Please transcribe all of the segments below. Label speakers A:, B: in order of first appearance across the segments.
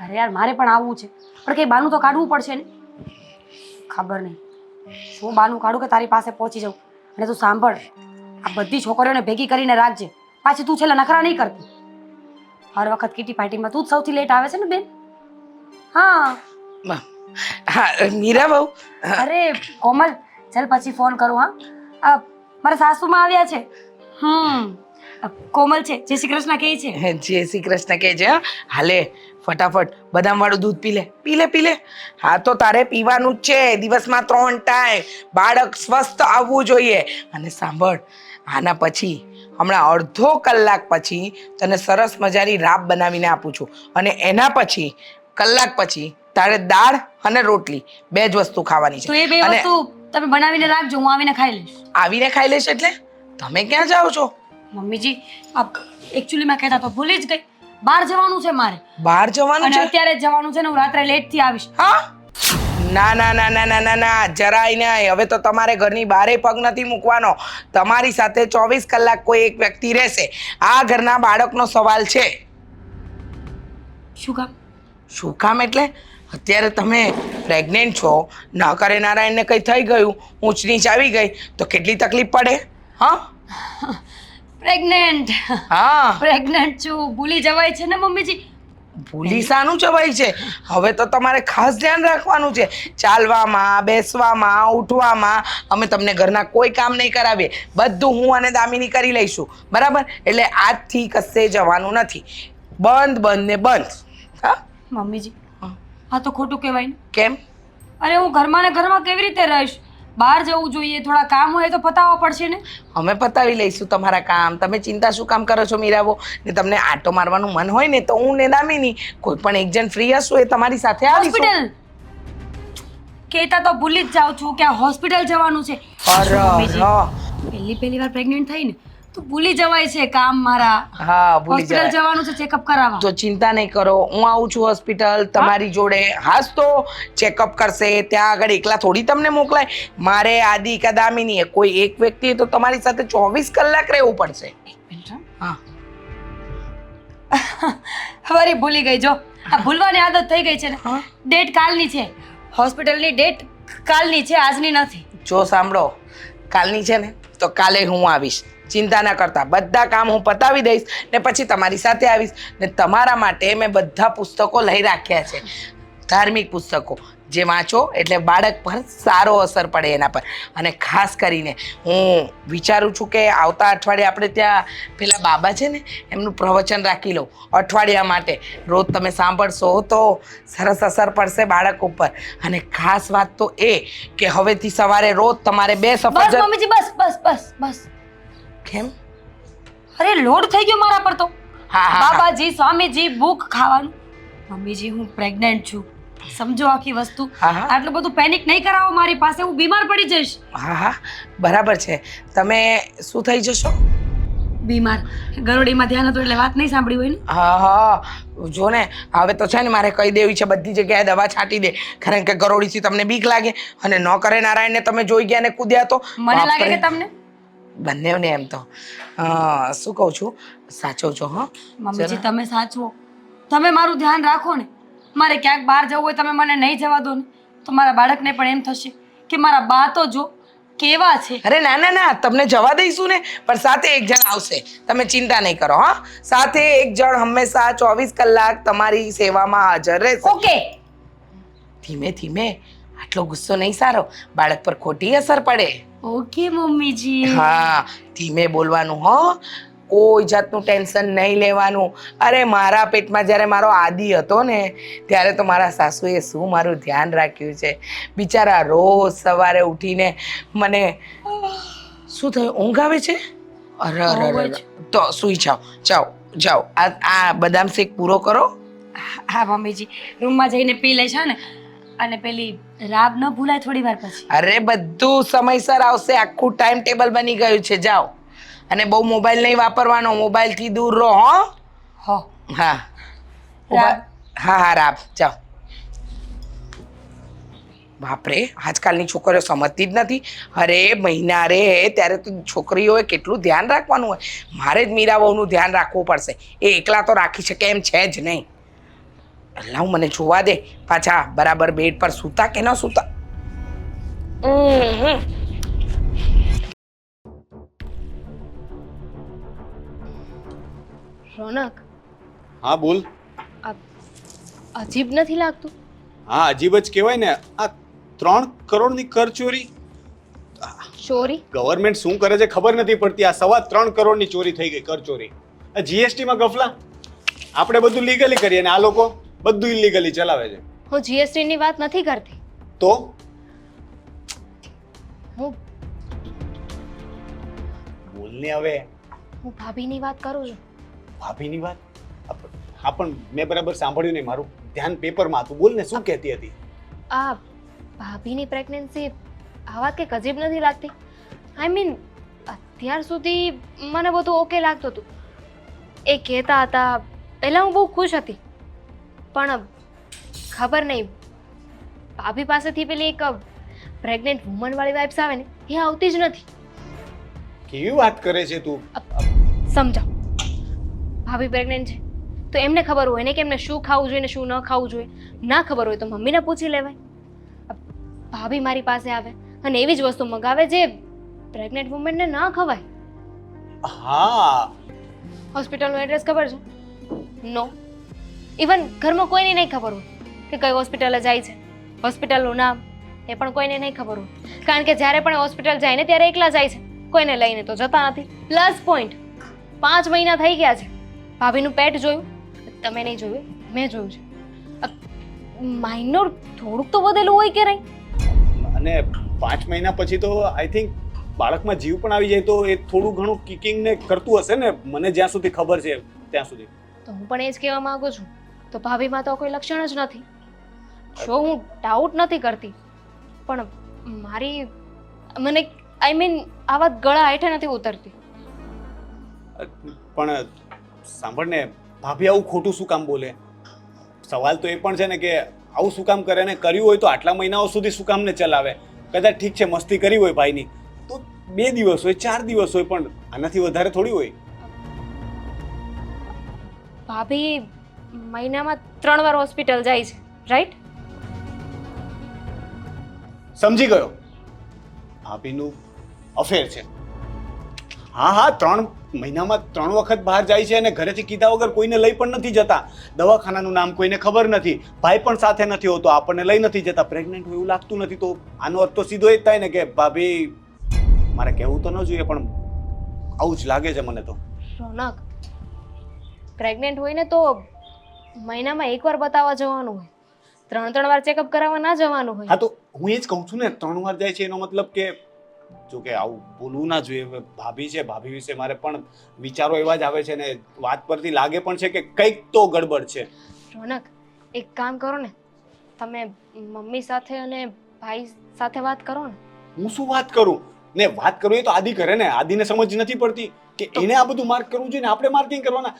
A: અરે યાર મારે પણ આવવું છે, પણ કંઈ બાનું તો કાઢવું પડશે ને. ખબર નહીં શું બાનું કાઢું કે તારી પાસે પહોંચી જાઉં. અને તું સાંભળ, આ બધી છોકરીઓને ભેગી કરીને રાખજે, પાછી તું છેલ્લા નખરા નહીં કરતી. હર વખત કીટી પાર્ટીમાં તું જ સૌથી લેટ આવે છે ને બેન. હા
B: હા મીરા બહુ.
A: અરે કોમલ, ચાલ પછી ફોન કરું. હા મારા સાસુમાં આવ્યા છે. કોમલ છે, જય શ્રી કૃષ્ણ કહે છે.
B: જય શ્રી કૃષ્ણ કહે છે. હાલે ફટાફટ બદામ વાળું દૂધ પી લે. હા તો તારે પીવાનું જ છે, દિવસમાં 3 ટાઈમ. બાળક સ્વસ્થ આવવું જોઈએ. અને સાંભળ, આના પછી હમણાં અડધો કલાક પછી તને સરસ મજાની રાબ બનાવીને આપું છું, અને એના પછી કલાક પછી તારે દાળ અને રોટલી 2 જ વસ્તુ ખાવાની
A: તો
B: છે.
A: એ બે વસ્તુ તમે બનાવીને રાખજો, હું આવીને ખાઈ લઈશ.
B: આવીને ખાઈ લેશ એટલે તમે ક્યાં જાઓ છો?
A: મમ્મીજી એકચ્યુઅલી મેં કહેતા તો ભૂલી જ ગઈ. બહાર જવાનું છે મારે.
B: બહાર જવાનું
A: અને
B: છે?
A: અત્યારે જ જવાનું છે ને, હું રાત્રે લેટ થી આવીશ.
B: હા ના ના ના ના ના ના ના, જરાય નહીં. હવે તો તમારે ઘરની બહારે પગ નથી મૂકવાનો. તમારી સાથે 24 કલાક કોઈ એક વ્યક્તિ રહેશે. આ ઘરના બાળકનો સવાલ છે.
A: શું કામ?
B: શું કામ એટલે અત્યારે તમે પ્રેગ્નેન્ટ છો, ન કરે નારાયણને કંઈ થઈ ગયું, ઊંચ નીચ આવી ગઈ તો કેટલી તકલીફ પડે. હા
A: પ્રેગ્નેન્ટ?
B: હા
A: પ્રેગ્નેન્ટ છું, ભૂલી જવાય છે ને મમ્મીજી.
B: ભૂલી શાનું જવાય છે? હવે તો તમારે ખાસ ધ્યાન રાખવાનું છે. ચાલવામાં, બેસવામાં, ઉઠવામાં અમે તમને ઘરના કોઈ કામ નહીં કરાવીએ. બધું હું અને દામિની કરી લઈશું, બરાબર? એટલે આજથી કશે જવાનું નથી. બંધ ને બંધ. હા
A: મમ્મીજી આ તો ખોટું કહેવાય ને.
B: કેમ?
A: અરે હું ઘરમાં ને ઘરમાં કેવી રીતે રહીશ? બહાર જવું જોઈએ, થોડા કામ હોય તો પતાવવા પડશે ને.
B: અમે પતાવી લઈશું તમારા કામ. તમે ચિંતા શું કામ કરો છો મીરાબો? ને તમને આટો મારવાનું મન હોય ને તો હું ને દામિની કોઈ પણ એક જણ ફ્રી હશું, એ તમારી સાથે આવીશું.
A: હોસ્પિટલ કહેતા તો ભૂલી જ જાઉં છું કે આ હોસ્પિટલ જવાનું છે. પહેલી વાર પ્રેગ્નેન્ટ થઈ ને તો ભૂલી જવાય છે કામ મારા.
B: હા ભૂલી
A: હોસ્પિટલ
B: જવાય.
A: જવાનું છે ચેકઅપ કરાવવા.
B: તો ચિંતા નહીં કરો, હું આવું છું હોસ્પિટલ તમારી જોડે. હાસ તો ચેકઅપ કરશે. ત્યાં આગળ એકલા થોડી તમને મોકલાય. મારે આદિ કે દામિની કોઈ એક વ્યક્તિએ તો તમારી સાથે 24 કલાક રહેવું પડશે. હા
A: ફરી ભૂલી ગઈ. જો આ ભૂલવાની આદત થઈ ગઈ છે ને. ડેટ કાલની છે, હોસ્પિટલની ડેટ કાલની છે, આજની નથી.
B: જો સાંભળો, કાલની છે ને તો કાલે હું આવીશ. ચિંતા ના કરતા, બધા કામ હું પતાવી દઈશ ને પછી તમારી સાથે આવીશ. ને તમારા માટે મેં બધા પુસ્તકો લઈ રાખ્યા છે, ધાર્મિક પુસ્તકો, જે વાંચો એટલે બાળક પર સારો અસર પડે એના પર. અને ખાસ કરીને હું વિચારું છું કે આવતા અઠવાડિયે આપણે ત્યાં પેલા બાબા છે ને એમનું પ્રવચન રાખી લઉં અઠવાડિયા માટે. રોજ તમે સાંભળશો તો સરસ અસર પડશે બાળક ઉપર. અને ખાસ વાત તો એ કે હવેથી સવારે રોજ તમારે 2
A: બસ
B: સફરજન.
A: મમ્મીજી બસ બસ બસ બસ.
B: કેમ?
A: અરે લોડ થઈ ગયો મારા પર તો.
B: હા હા
A: બાબાજી, સ્વામીજી, ભૂખ ખાવાનું. મમ્મીજી હું પ્રેગ્નેન્ટ છું, સમજો આખી વસ્તુ.
B: હા, હા.
A: આટલું બધું પેનિક નહીં કરાવો મારી પાસે, હું બીમાર પડી જઈશ.
B: હા હા બરાબર છે. તમે શું થઈ જશો?
A: બીમાર? ગરોડીમાં ધ્યાન હતું એટલે વાત નહીં સાંભળી હોય ને.
B: હા હા જો ને, હવે તો છે ને મારે કહી દેવી છે બધી જગ્યાએ દવા છાંટી દે. કારણ કે ગરોળીથી તમને બીક લાગે અને ન કરે નારાયણને તમે જોઈ ગયા ને કૂદ્યા તો
A: મને લાગે કે તમને.
B: બંનેને એમ તો શું કહું છું, સાચવજો. હા
A: મમ્મીજી તમે સાચવો, તમે મારું ધ્યાન રાખો ને. મારે ક્યાંક બહાર જવું હોય તમે મને નહીં જવા દો ને તો મારા બાળકને પણ એમ થશે કે મારા બા તો જો કેવા છે.
B: અરે ના ના ના, તમને જવા દઈશું ને, પણ સાથે એક જણ આવશે. તમે ચિંતા નહીં કરો. હા સાથે એક જણ હંમેશા 24 કલાક તમારી સેવામાં હાજર રહેશે.
A: ઓકે.
B: ધીમે ધીમે, આટલો ગુસ્સો નહીં સારો, બાળક પર ખોટી અસર પડે.
A: ઓકે મમ્મીજી.
B: હા ધીમે બોલવાનું. હો કોઈ જાતનું ટેન્શન નહીં લેવાનું. અરે મારા પેટમાં જ્યારે મારો આદિ હતો ને ત્યારે તો મારા સાસુએ શું મારું ધ્યાન રાખ્યું છે. બિચારા રોજ સવારે ઉઠીને મને શું થયું, ઊંઘ આવે છે? અરે અરે તો સુઈ જાઓ, જાઓ જાઓ. આ બદામ શેક પૂરો કરો.
A: હા મમ્મીજી, રૂમમાં જઈને પી લઈશ ને. અને પેલી રાબ ન ભૂલાય થોડી વાર પછી.
B: અરે બધું સમયસર આવશે, આખું ટાઈમ ટેબલ બની ગયું છે. જાઓ. અને બહુ મોબાઈલ નહીં વાપરવાનો, મોબાઈલથી દૂર રહો.
A: હો
B: હા
A: રાબ.
B: હા હા રાબ, જાઓ. બાપરે, આજકાલની છોકરીઓ સમજતી જ નથી. અરે મહિના રે ત્યારે તો છોકરીઓએ કેટલું ધ્યાન રાખવાનું હોય. મારે જ મીરા બહુનું ધ્યાન રાખવું પડશે. એ એકલા તો રાખી શકે એમ છે જ નહીં. લાવ મને જોવા દે પાછા બરાબર બેડ પર સૂતા કે ન સૂતા.
C: રોનક,
D: હા બોલ.
C: આ અજીબ નથી લાગતું?
D: હા અજીબ જ કહેવાય ને. આ 3 કરોડની કરચોરી.
C: ચોરી?
D: ગવર્મેન્ટ શું કરે છે ખબર નથી પડતી. આ 3.25 કરોડની ચોરી થઈ ગઈ, કરચોરી. આ જીએસટી માં ગફલા. આપણે બધું લીગલી કરીએ ને આ લોકો બધું ઇલીગલી ચલાવે છે.
C: હું જીએસટી ની વાત નથી કરતી.
D: તો
C: હું
D: બોલને હવે.
C: હું ભાભીની વાત કરું છું.
D: ભાભીની વાત? હા પણ મેં બરાબર સાંભળ્યું નહીં. મારું ધ્યાન પેપરમાં હતું. બોલ ને શું કહેતી હતી?
C: આ ભાભીની પ્રેગ્નન્સી આ વાત કંઈક અજીબ નથી લાગતી? આઈ મીન અત્યાર સુધી મને બધું ઓકે લાગતું હતું. એ કહેતા હતા પહેલાં હું બહુ ખુશ હતી, પણ ખબર નહીં ભાભી પાસેથી પેલી એક પ્રેગ્નેન્ટ વુમન વાળી વાઇબ્સ આવે ને એ આવતી જ નથી.
D: કેવી વાત કરે છે તું?
C: સમજાવ. ભાભી પ્રેગ્નેન્ટ છે તો એમને ખબર હોય ને કે એમને શું ખાવું જોઈએ ને શું ન ખાવું જોઈએ. ના ખબર હોય તો મમ્મીને પૂછી લેવાય. ભાભી મારી પાસે આવે અને એવી જ વસ્તુ મંગાવે જે પ્રેગ્નેન્ટ વુમનને ના ખવાય.
D: હા
C: હોસ્પિટલનું એડ્રેસ ખબર છે? નો. ઇવન ઘરમાં કોઈને નહીં ખબર હોય કે કઈ હોસ્પિટલે જાય છે. હોસ્પિટલનું નામ એ પણ કોઈને નહીં ખબર હોય, કારણ કે જ્યારે પણ હોસ્પિટલ જાય ને ત્યારે એકલા જાય છે, કોઈને લઈને તો જતા નથી. પ્લસ પોઈન્ટ 5 મહિના થઈ ગયા છે. ભાભીનું પેટ જોયું? તમે નહીં જોયું, મેં જોયું છે. માઇનોર થોડુંક તો વધેલું હોય કે નહીં?
D: અને 5 મહિના પછી તો આઈ થિંક બાળકમાં જીવ પણ આવી જાય તો એ થોડું ઘણું કિકિંગ ને કરતું હશે ને, મને જ્યાં સુધી ખબર છે ત્યાં સુધી.
C: તો હું પણ એ જ કહેવા માંગુ છું. તો ભાભીમાં તો કોઈ લક્ષણ જ નથી. જો હું ડાઉટ નથી કરતી, પણ મને આઈ મીન આ વાત ગળા હેઠે નથી ઉતરતી.
D: પણ સાંભળ ને, ભાભી આવું ખોટું શું કામ બોલે? સવાલ તો એ પણ છે ને કે આવું શું કામ કરે, ને કર્યું હોય તો આટલા મહિનાઓ સુધી શું કામ ને ચલાવે? કદાચ ઠીક છે મસ્તી કરી હોય ભાઈની તો 2 દિવસ હોય 4 દિવસ હોય, પણ આનાથી વધારે થોડી હોય.
C: ભાભી મહિનામાં 3 વાર હોસ્પિટલ જાય છે, રાઈટ?
D: સમજી ગયો, ભાભીનું અફેર છે. હા 3 મહિનામાં 3 વખત બહાર જાય છે અને ઘરેથી કીધા વગર કોઈને લઈ પણ નથી જતા. દવાખાનાનું નામ કોઈને ખબર નથી, ભાઈ પણ સાથે નથી હોતો, આપણને લઈ નથી જતા. પ્રેગ્નેન્ટ હોય એવું લાગતું નથી તો આનો અર્થ તો સીધો એ જ થાય ને કે ભાભી, મારે કહેવું તો ન જોઈએ પણ આવું જ લાગે છે મને તો.
C: રોનક, પ્રેગ્નેન્ટ હોય ને તો મહિનામાં 1 વાર બતાવવા જવાનું હોય, 3 વાર ચેકઅપ કરાવવા ના જવાનું હોય.
D: હા તો હું એ જ કહું છું ને, 3 વાર જાય છે એનો મતલબ કે જો કે આવું બોલવું ના જોઈએ. ભાભી છે, ભાભી વિશે મારે પણ વિચારો એવા જ આવે છે ને વાત પરથી લાગે પણ છે કે કંઈક તો ગડબડ છે.
C: રોનક, એક કામ કરો ને, તમે મમ્મી સાથે અને ભાઈ સાથે વાત કરો ને.
D: હું શું વાત કરું? ને વાત કરું એ તો આદિ કરે ને. આદિને સમજ નથી પડતી કે એને આ બધું માર્ક કરવું જોઈએ ને આપણે માર્કિંગ કરવાના.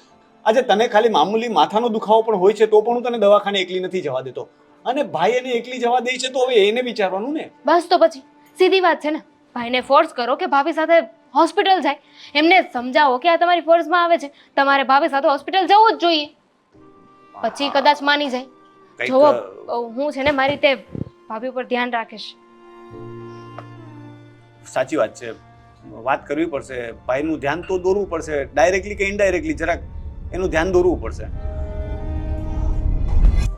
D: આજે તને ખાલી મામૂલી માથાનો દુખાવો પણ હોય છે તો પણ હું તને દવાખાને એકલી નથી જવા દેતો, અને ભાઈ એને એકલી જવા દે છે તો હવે એને વિચારવાનું ને.
C: બસ તો પછી સીધી વાત છે ને, ભાઈને ફોર્સ કરો કે ભાભી સાથે હોસ્પિટલ જાય. એમને સમજાવો કે આ તમારી ફરજમાં આવે છે, તમારે ભાભી સાથે હોસ્પિટલ જવું જ જોઈએ. પછી કદાચ માની જાય.
D: કંઈક
C: જો હું છે ને મારી રીતે ભાભી ઉપર ધ્યાન રાખીશ.
D: સાચી વાત છે, વાત કરવી પડશે. ભાઈનું ધ્યાન તો દોરવું પડશે, ડાયરેક્ટલી કે ઇનડાયરેક્ટલી જરાક એનું ધ્યાન દોરવું પડશે.